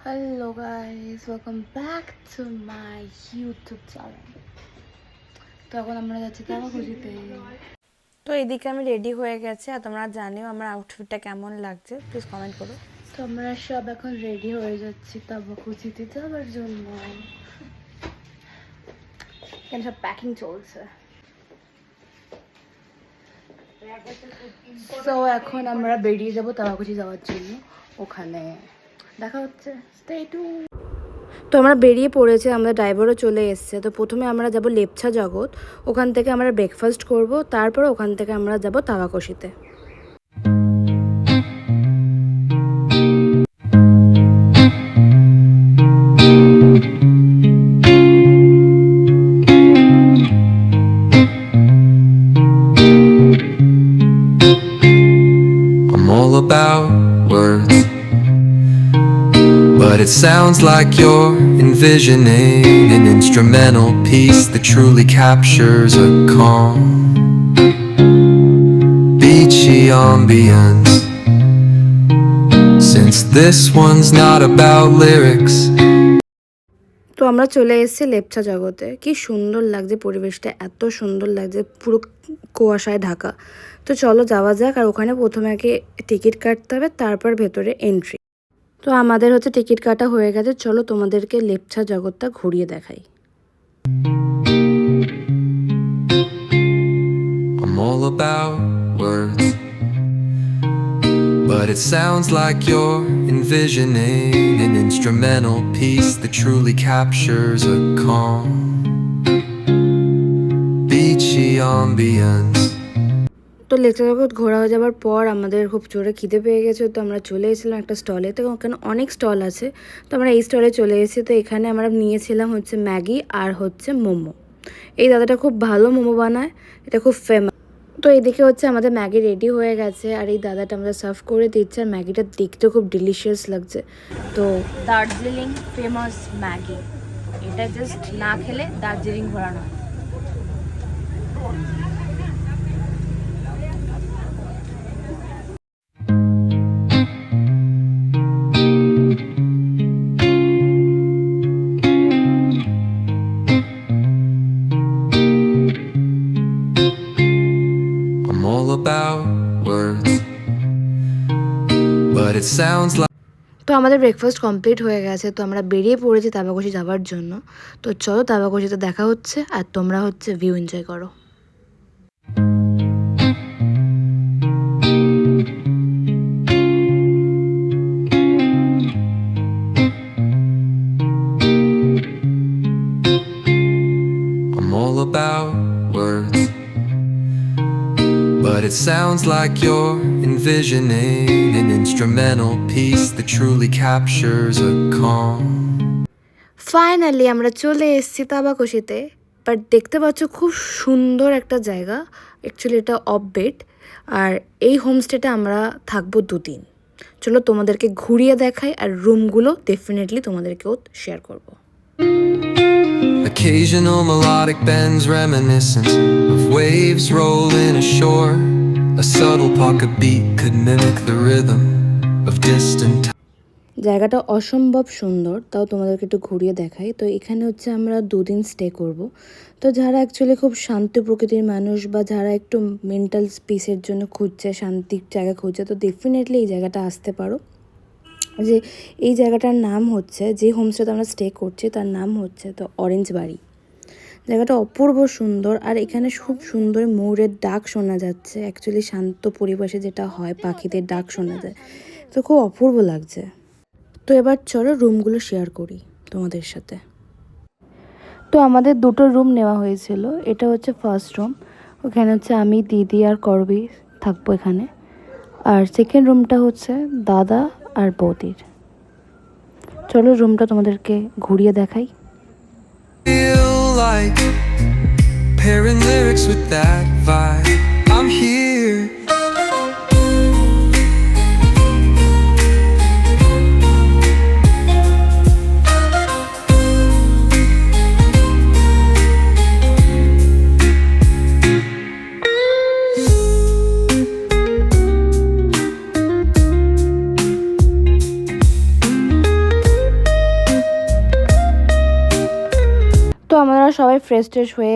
Hello guys, welcome back to my YouTube channel. তো এখন আমরা যাচ্ছি তামাকুচিতে। তো এদিকে আমি রেডি হয়ে গেছি আর তোমরা জানিও আমার আউটফিটটা কেমন লাগছে, প্লিজ কমেন্ট করো। তো আমরা সব এখন রেডি হয়ে যাচ্ছি তামাকুচিতে যাওয়ার জন্য। এখানে সব প্যাকিং চলছে। তো এখন আমরা বেরিয়ে যাব তামাকুচি যাওয়ার জন্য। ওখানে দেখা হচ্ছে, স্টে টিউন। তো আমরা বেরিয়ে পড়েছি, আমাদের ড্রাইভারও চলে এসছে। তো প্রথমে আমরা যাব লেপচা জগৎ, ওখান থেকে আমরা ব্রেকফাস্ট করব, তারপর ওখান থেকে আমরা যাব তাওয়াকুশিতে। I'm all about words, but it sounds like you're envisioning an instrumental piece that truly captures a calm, beachy ambience. Since this one's not about lyrics. তো আমরা চলে এসেছি লেপচা জগতে। কি সুন্দর লাগছে পরিবেশটা, এত সুন্দর লাগছে, পুরো কুয়াশায় ঢাকা। তো চলো যাওয়া যাক। আর ওখানে প্রথমে আগে টিকিট কাটতে হবে, তারপর ভেতরে এন্ট্রি। তো আমাদের হচ্ছে টিকিট কাটা হয়ে গেছে, চলো তোমাদেরকে লেপচা জগৎটা ঘুরিয়ে দেখাই। I'm all about words, but it sounds like you're envisioning an instrumental piece that truly captures a calm, beachy ambience. তো লেপচা জগৎ ঘোরা হয়ে যাওয়ার পর আমাদের খুব জোরে খিদে পেয়ে গেছে। তো আমরা চলে এসেছিলাম একটা স্টলে। তো ওখানে অনেক স্টল আছে, তো আমরা এই স্টলে চলে এসেছি। তো এখানে আমরা নিয়েছিলাম হচ্ছে ম্যাগি আর হচ্ছে মোমো। এই দাদাটা খুব ভালো মোমো বানায়, এটা খুব ফেমাস। তো এইদিকে হচ্ছে আমাদের ম্যাগি রেডি হয়ে গেছে, আর এই দাদাটা আমাদের সার্ভ করে দিচ্ছে। আর ম্যাগিটা দেখতে খুব ডিলিশিয়াস লাগছে। তো দার্জিলিং ফেমাস ম্যাগি, এটা জাস্ট না খেলে দার্জিলিং ঘোরা নয়। I'm all about words, but it sounds like. তো আমাদের ব্রেকফাস্ট কমপ্লিট হয়ে গেছে, তো আমরা বেরিয়ে পড়েছি তাওয়াকুচি যাওয়ার জন্য। তো চলো তাওয়াকুচিতে দেখা হচ্ছে, আর তোমরা হচ্ছে ভিউ এনজয় করো। I'm all about words, but it sounds like you're envisioning an instrumental piece that truly captures a calm. Finally আমরা চলে এসেছি তাওয়াকুচিতে। বাট দেখতে পাচ্ছ খুব সুন্দর একটা জায়গা, অ্যাকচুয়ালি এটা অফ বেড। আর এই হোমস্টেটা আমরা থাকবো 2 দিন। চলো তোমাদেরকে ঘুরিয়ে দেখাই, আর রুমগুলো ডেফিনেটলি তোমাদেরকেও শেয়ার করবো। Occasional melodic bends reminiscent of waves rolling ashore. A subtle pocket beat could mimic the rhythm of distant time. জায়গাটা অসম্ভব সুন্দর, তাও তোমাদেরকে একটু ঘুরিয়ে দেখাই। তো এখানে হচ্ছে আমরা 2 দিন স্টে করব। তো যারা অ্যাকচুয়ালি খুব শান্ত প্রকৃতির মানুষ, বা যারা একটু মেন্টাল পিসের জন্য খুঁজছে, শান্তির জায়গা খুঁজছে, তো ডেফিনেটলি এই জায়গাটা আসতে পারো। যে এই জায়গাটার নাম হচ্ছে, যে হোমস্টেতে আমরা স্টে করছি তার নাম হচ্ছে তো অরেঞ্জ বাড়ি। জায়গাটা অপূর্ব সুন্দর, আর এখানে খুব সুন্দর ময়ূরের ডাক শোনা যাচ্ছে। অ্যাকচুয়ালি শান্ত পরিবেশে যেটা হয়, পাখিদের ডাক শোনা যায়, তো খুব অপূর্ব লাগছে। তো এবার চলো রুমগুলো শেয়ার করি তোমাদের সাথে। তো আমাদের 2টো রুম নেওয়া হয়েছিল। এটা হচ্ছে ফার্স্ট রুম, ওখানে হচ্ছে আমি, দিদি আর করবি থাকবো এখানে। আর সেকেন্ড রুমটা হচ্ছে দাদা আর বৌদির। চলো রুমটা তোমাদেরকে ঘুরিয়ে দেখাই। Feel like pairing lyrics with that vibe. I'm here. আমরা সবাই ফ্রেশ ট্রেশ হয়ে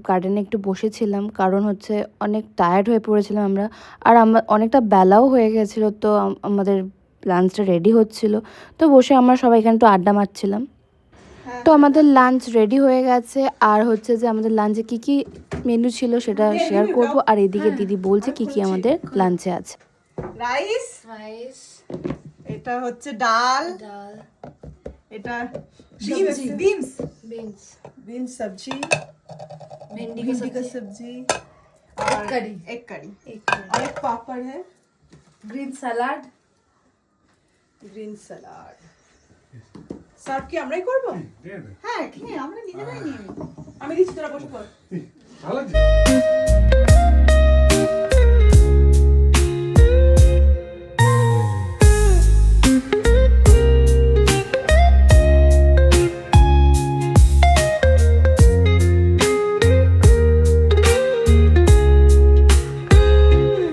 গার্ডেনে একটু বসেছিলাম, কারণ হচ্ছে অনেক টায়ার্ড হয়ে পড়েছিলাম আমরা। আর অনেকটা বেলাও হয়ে গেছিলো, তো আমাদের লাঞ্চটা রেডি হচ্ছিল। তো বসে আমরা সবাই এখানে একটু আড্ডা মারছিলাম। তো আমাদের লাঞ্চ রেডি হয়ে গেছে, আর হচ্ছে যে আমাদের লাঞ্চে কী কী মেনু ছিল সেটা শেয়ার করব। আর এদিকে দিদি বলছে কী কী আমাদের লাঞ্চে আছে। রাইস, রাইস, এটা হচ্ছে ডাল, ডাল, এটা বিনস বিনস, বিনস सब्जी, भिंडी भिंडी का सब्जी और करी, एक करी एक और एक पापड़ है, green salad. Green salad. Serve কি আমরাই করব? হ্যাঁ, খেয়ে আমরা নিজেরাই নিয়ে নিই। আমি দিচ্ছি, তোরা বসে পড়।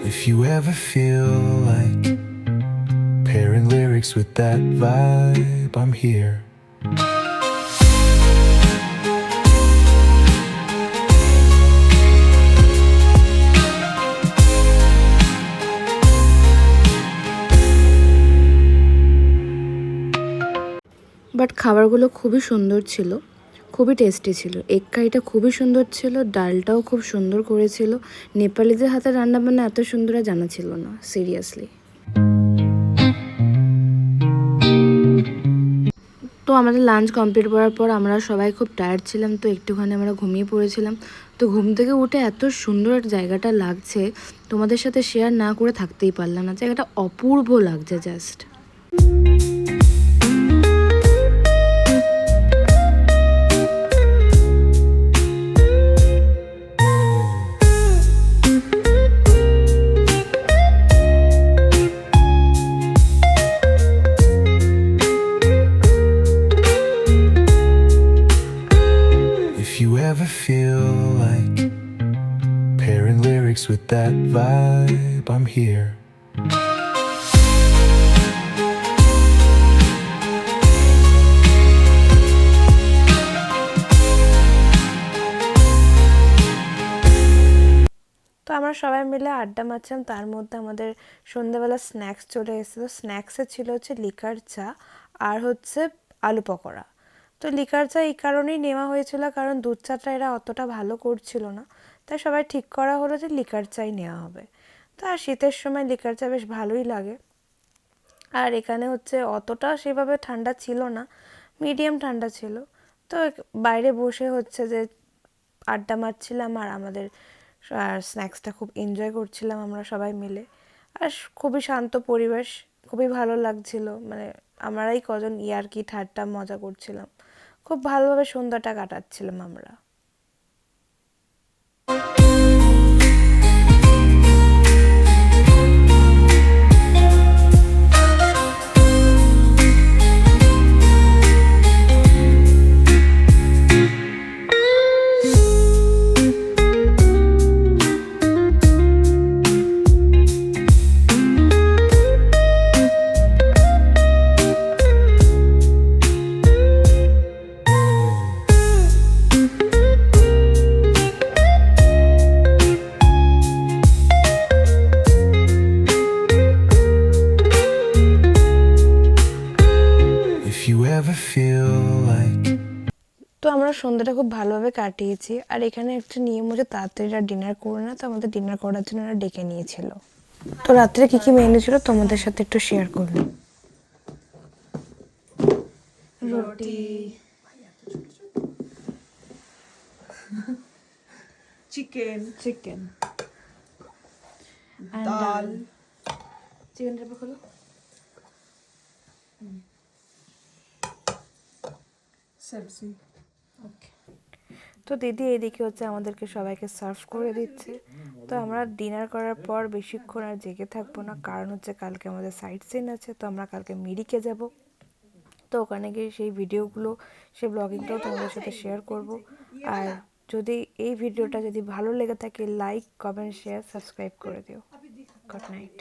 If you ever feel like pairing lyrics with that vibe, I'm here. But খাবারগুলো খুবই সুন্দর ছিল, খুবই টেস্টি ছিল। এগ কারিটা খুবই সুন্দর ছিল, ডালটাও খুব সুন্দর করেছিল। নেপালিদের হাতে রান্নাবান্না এত সুন্দর আর জানা ছিল না, সিরিয়াসলি। তো আমাদের লাঞ্চ কমপ্লিট করার পর আমরা সবাই খুব টায়ার্ড ছিলাম, তো একটুখানি আমরা ঘুমিয়ে পড়েছিলাম। তো ঘুম থেকে উঠে এত সুন্দর জায়গাটা লাগছে, তোমাদের সাথে শেয়ার না করে থাকতেই পারলাম না। জায়গাটা অপূর্ব লাগছে just. If you ever feel like pairing lyrics with that vibe, I'm here. তো আমরা সবাই মিলে আড্ডা মারছিলাম, তার মধ্যে আমাদের সন্ধ্যাবেলা স্ন্যাক্স চলে এসেছিলো। স্ন্যাক্সে ছিল হচ্ছে লিকার চা আর হচ্ছে আলু পকোড়া। তো লিকার চা এই কারণেই নেওয়া হয়েছিল, কারণ দুধ চাটা এরা অতটা ভালো করছিল না, তাই সবাই ঠিক করা হলো যে লিকার চাই নেওয়া হবে। তো আর শীতের সময় লিকার চা বেশ ভালোই লাগে। আর এখানে হচ্ছে অতটা সেভাবে ঠান্ডা ছিল না, মিডিয়াম ঠান্ডা ছিল। তো বাইরে বসে হচ্ছে যে আড্ডা মারছিলাম আর আমাদের স্ন্যাক্সটা খুব এনজয় করছিলাম আমরা সবাই মিলে। আর খুবই শান্ত পরিবেশ, খুবই ভালো লাগছিল। মানে আমরাই কজন ইয়ার্কি ঠাট্টা মজা করছিলাম, খুব ভালোভাবে সন্ধ্যাটা কাটাচ্ছিলাম আমরা। If you ever feel like তো আমরা সন্ধ্যাটা খুব ভালোভাবে কাটিয়েছি। আর এখানে একটা নিয়ম হচ্ছে তাড়াতাড়ি ডিনার করে না, তো আমাদের ডিনার করার জন্য ওরা ডেকে নিয়েছিল। তো রাত্রে কী কী মেনু ছিল তোমাদের সাথে একটু শেয়ার করলাম। रोटी, চিকেন, चिकन, ডাল, चिकन রেপে খোলো। সবজি। ওকে। তো দিদি এদিকে হচ্ছে আমাদেরকে সবাইকে সার্ভ করে দিচ্ছে। তো আমরা ডিনার করার পর বেশিক্ষণ আর জেগে থাকবো না, কারণ হচ্ছে কালকে আমাদের সাইট সিন আছে। তো আমরা কালকে মিরিকে যাব, তো ওখানে গিয়ে সেই ভিডিওগুলো, সেই ব্লগিংটাও তোমাদের সাথে শেয়ার করব। আর যদি এই ভিডিওটা যদি ভালো লেগে থাকে, লাইক, কমেন্ট, শেয়ার, সাবস্ক্রাইব করে দিও। Good night.